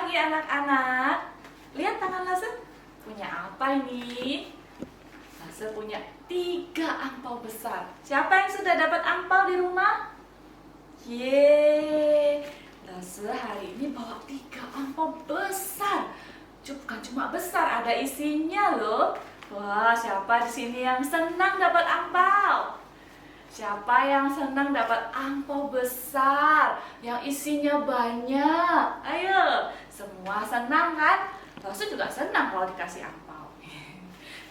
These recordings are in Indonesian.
pagi anak-anak. Lihat tangan Lase. Punya apa ini? Lase punya 3 angpau besar. Siapa yang sudah dapat angpau di rumah? Yeay. Lase hari ini bawa 3 angpau besar. Bukan cuma besar, ada isinya loh. Wah, siapa di sini yang senang dapat angpau? Siapa yang senang dapat angpau besar yang isinya banyak? Ayo, semua senang kan? Lase juga senang kalau dikasih angpau.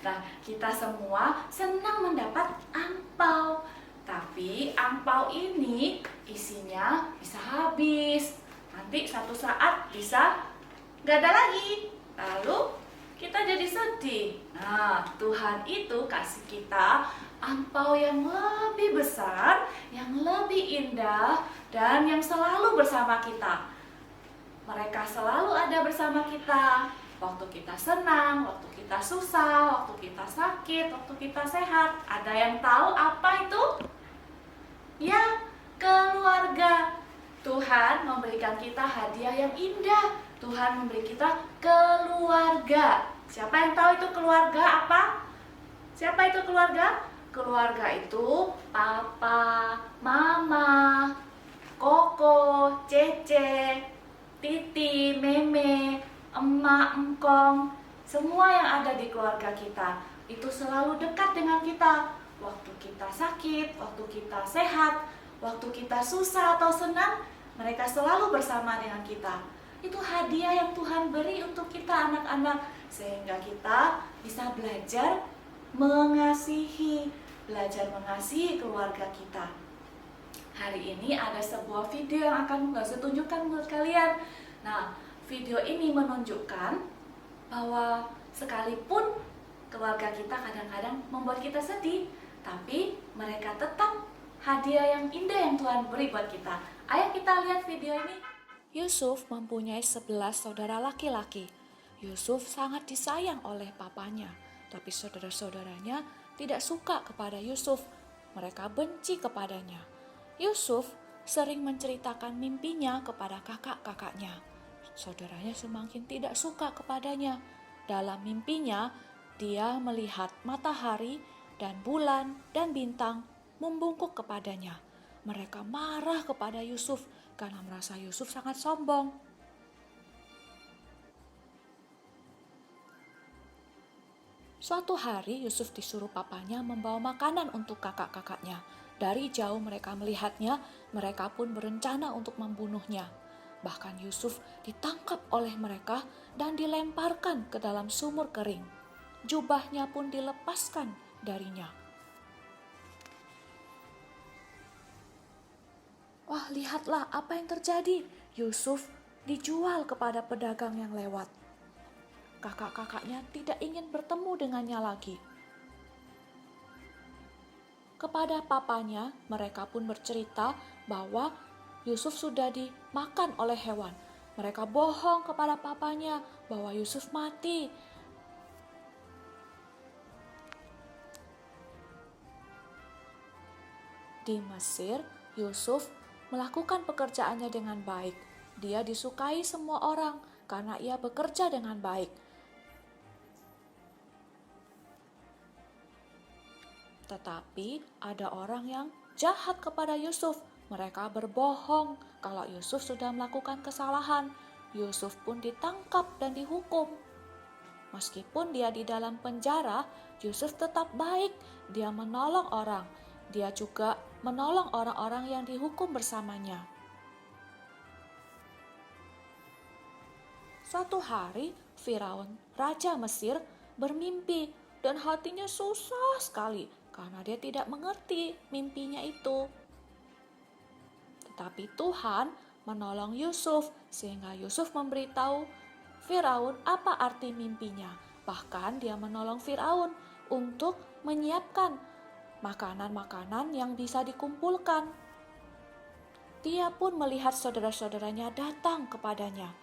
Nah, kita semua senang mendapat angpau. Tapi angpau ini isinya bisa habis. Nanti satu saat bisa nggak ada lagi. Lalu kita jadi sedih. Nah, Tuhan itu kasih kita angpau yang lebih besar, yang lebih indah, dan yang selalu bersama kita. Mereka selalu ada bersama kita. Waktu kita senang, waktu kita susah, waktu kita sakit, waktu kita sehat. Ada yang tahu apa itu? Ya, keluarga. Tuhan memberikan kita hadiah yang indah. Tuhan memberi kita keluarga. Siapa yang tahu itu keluarga apa? Siapa itu keluarga? Keluarga itu papa, mama, koko, cece, titi, meme, emak, engkong. Semua yang ada di keluarga kita itu selalu dekat dengan kita. Waktu kita sakit, waktu kita sehat, waktu kita susah atau senang, mereka selalu bersama dengan kita. Itu hadiah yang Tuhan beri untuk kita anak-anak, sehingga kita bisa belajar mengasihi keluarga kita. Hari ini ada sebuah video yang akan Lase tunjukkan buat kalian. Nah, video ini menunjukkan bahwa sekalipun keluarga kita kadang-kadang membuat kita sedih, tapi mereka tetap hadiah yang indah yang Tuhan beri buat kita. Ayo kita lihat video ini. Yusuf mempunyai 11 saudara laki-laki. Yusuf sangat disayang oleh papanya, tapi saudara-saudaranya tidak suka kepada Yusuf. Mereka benci kepadanya. Yusuf sering menceritakan mimpinya kepada kakak-kakaknya. Saudaranya semakin tidak suka kepadanya. Dalam mimpinya, dia melihat matahari dan bulan dan bintang membungkuk kepadanya. Mereka marah kepada Yusuf karena merasa Yusuf sangat sombong. Suatu hari Yusuf disuruh papanya membawa makanan untuk kakak-kakaknya. Dari jauh mereka melihatnya, mereka pun berencana untuk membunuhnya. Bahkan Yusuf ditangkap oleh mereka dan dilemparkan ke dalam sumur kering. Jubahnya pun dilepaskan darinya. Wah, lihatlah apa yang terjadi. Yusuf dijual kepada pedagang yang lewat. Kakak-kakaknya tidak ingin bertemu dengannya lagi. Kepada papanya, mereka pun bercerita bahwa Yusuf sudah dimakan oleh hewan. Mereka bohong kepada papanya bahwa Yusuf mati. Di Mesir, Yusuf melakukan pekerjaannya dengan baik. Dia disukai semua orang karena ia bekerja dengan baik. Tetapi ada orang yang jahat kepada Yusuf. Mereka berbohong kalau Yusuf sudah melakukan kesalahan. Yusuf pun ditangkap dan dihukum. Meskipun dia di dalam penjara, Yusuf tetap baik. Dia menolong orang. Dia juga menolong orang-orang yang dihukum bersamanya. Suatu hari, Firaun, raja Mesir, bermimpi dan hatinya susah sekali karena dia tidak mengerti mimpinya itu. Tetapi Tuhan menolong Yusuf sehingga Yusuf memberitahu Firaun apa arti mimpinya. Bahkan dia menolong Firaun untuk menyiapkan makanan-makanan yang bisa dikumpulkan. Dia pun melihat saudara-saudaranya datang kepadanya.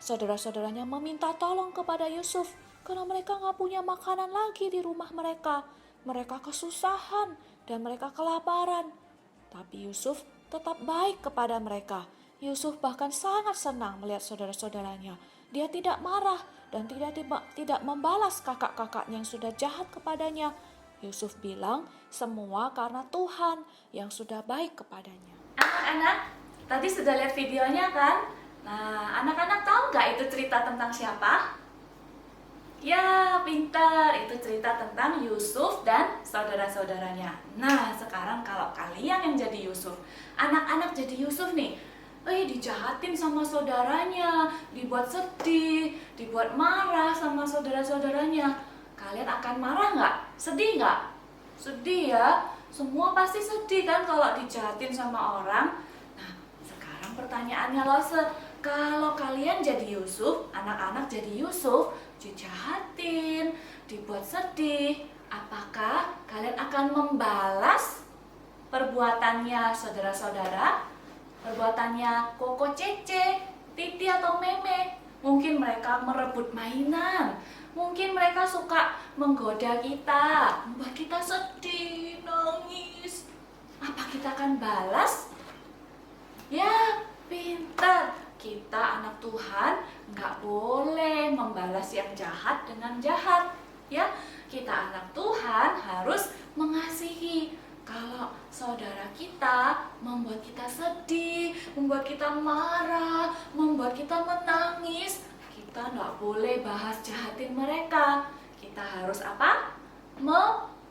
Saudara-saudaranya meminta tolong kepada Yusuf karena mereka gak punya makanan lagi di rumah mereka. Mereka kesusahan dan mereka kelaparan. Tapi Yusuf tetap baik kepada mereka. Yusuf bahkan sangat senang melihat saudara-saudaranya. Dia tidak marah dan tidak membalas kakak-kakaknya yang sudah jahat kepadanya. Yusuf bilang, semua karena Tuhan yang sudah baik kepadanya. Anak-anak, tadi sudah lihat videonya kan? Nah, anak-anak tahu nggak itu cerita tentang siapa? Ya, pintar. Itu cerita tentang Yusuf dan saudara-saudaranya. Nah, sekarang kalau kalian yang jadi Yusuf, anak-anak jadi Yusuf nih, dijahatin sama saudaranya, dibuat sedih, dibuat marah sama saudara-saudaranya. Kalian akan marah nggak? Sedih nggak? Sedih ya. Semua pasti sedih kan kalau dijahatin sama orang. Nah, sekarang pertanyaannya kalau kalian jadi Yusuf, anak-anak jadi Yusuf, dijahatin, dibuat sedih, apakah kalian akan membalas perbuatannya saudara-saudara? Perbuatannya Koko Cece, Titi atau Meme? Mungkin mereka merebut mainan, mungkin mereka suka menggoda kita, membuat kita sedih, nangis. Apa kita akan balas? Ya, pintar. Kita anak Tuhan nggak boleh membalas yang jahat dengan jahat. Ya, kita anak Tuhan harus mengasihi. Kalau saudara kita membuat kita sedih, membuat kita marah, membuat kita menangis, kita nggak boleh bahas jahatin mereka. Kita harus apa?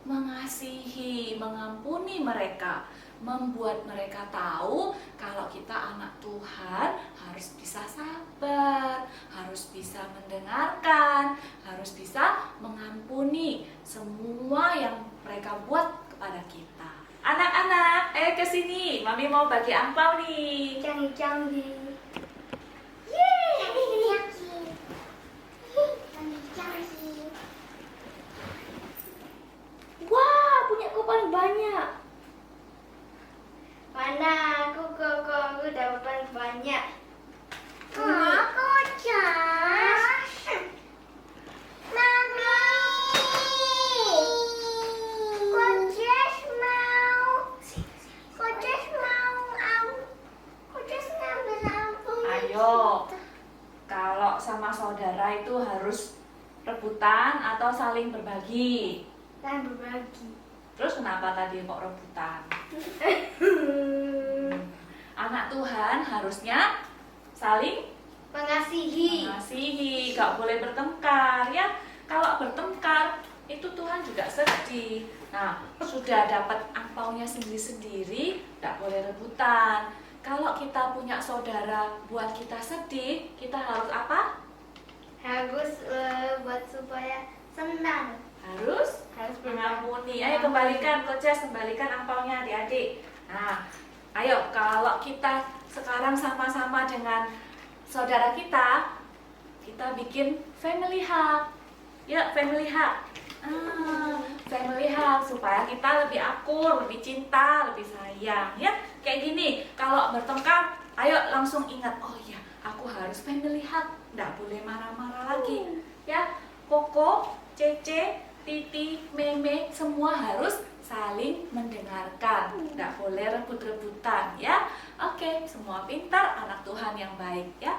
Mengasihi, mengampuni mereka, membuat mereka tahu kalau kita anak Tuhan harus bisa sabar, harus bisa mendengarkan, harus bisa mengampuni semua yang mereka buat kepada kita. Anak-anak, ke sini, Mami mau bagi angpau nih. Canggih-canggih. Yeay, canggih-canggih. Canggih-canggih. Wah, punya aku paling banyak. Mana aku dapat paling banyak. Aku Jas. Mami. Kojes ngambil lampu. Ayo, kalau sama saudara itu harus rebutan atau saling berbagi. Dan berbagi. Terus kenapa tadi kok rebutan? Anak Tuhan harusnya saling mengasihi. gak boleh bertengkar ya. Kalau bertengkar itu Tuhan juga sedih. Nah, sudah dapat angpaunya sendiri-sendiri, gak boleh rebutan. Kalau kita punya saudara buat kita sedih, kita harus apa? Harus buat supaya senang. Harus mengampuni. Ayo kembalikan, Coaches, kembalikan angpaunya adik-adik. Nah, ayo kalau kita sekarang sama-sama dengan saudara kita bikin family hug. Ya, family hug. Family hug supaya kita lebih akur, lebih cinta, lebih sayang. Ya, kayak gini. Kalau bertengkar, ayo langsung ingat, oh iya, aku harus family hug. Nggak boleh marah-marah lagi. Ya, Koko, Cece, Titi, Meme, semua harus saling mendengarkan. Nggak boleh rebut-rebutan ya. Oke, semua pintar, anak Tuhan yang baik ya.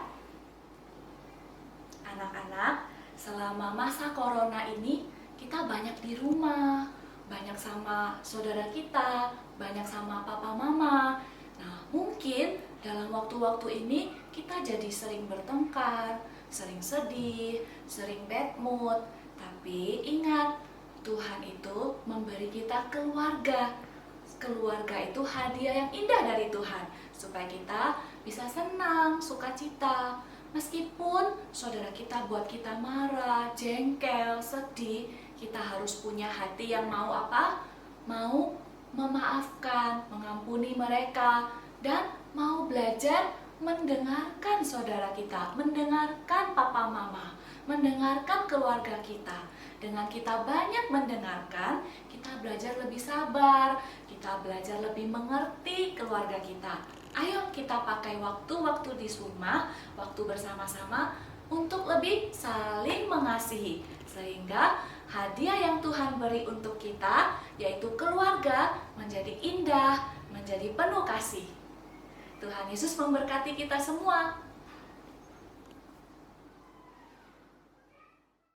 Anak-anak, selama masa corona ini kita banyak di rumah, banyak sama saudara kita, banyak sama papa mama. Nah, mungkin dalam waktu-waktu ini kita jadi sering bertengkar, sering sedih, sering bad mood. Tapi ingat, Tuhan itu memberi kita keluarga. Keluarga itu hadiah yang indah dari Tuhan, supaya kita bisa senang, sukacita. Meskipun saudara kita buat kita marah, jengkel, sedih, kita harus punya hati yang mau apa? Mau memaafkan, mengampuni mereka, dan mau belajar mendengarkan saudara kita, mendengarkan papa mama, mendengarkan keluarga kita. Dengan kita banyak mendengarkan, kita belajar lebih sabar, kita belajar lebih mengerti keluarga kita. Ayo kita pakai waktu-waktu di rumah, waktu bersama-sama untuk lebih saling mengasihi. Sehingga hadiah yang Tuhan beri untuk kita, yaitu keluarga, menjadi indah, menjadi penuh kasih. Tuhan Yesus memberkati kita semua.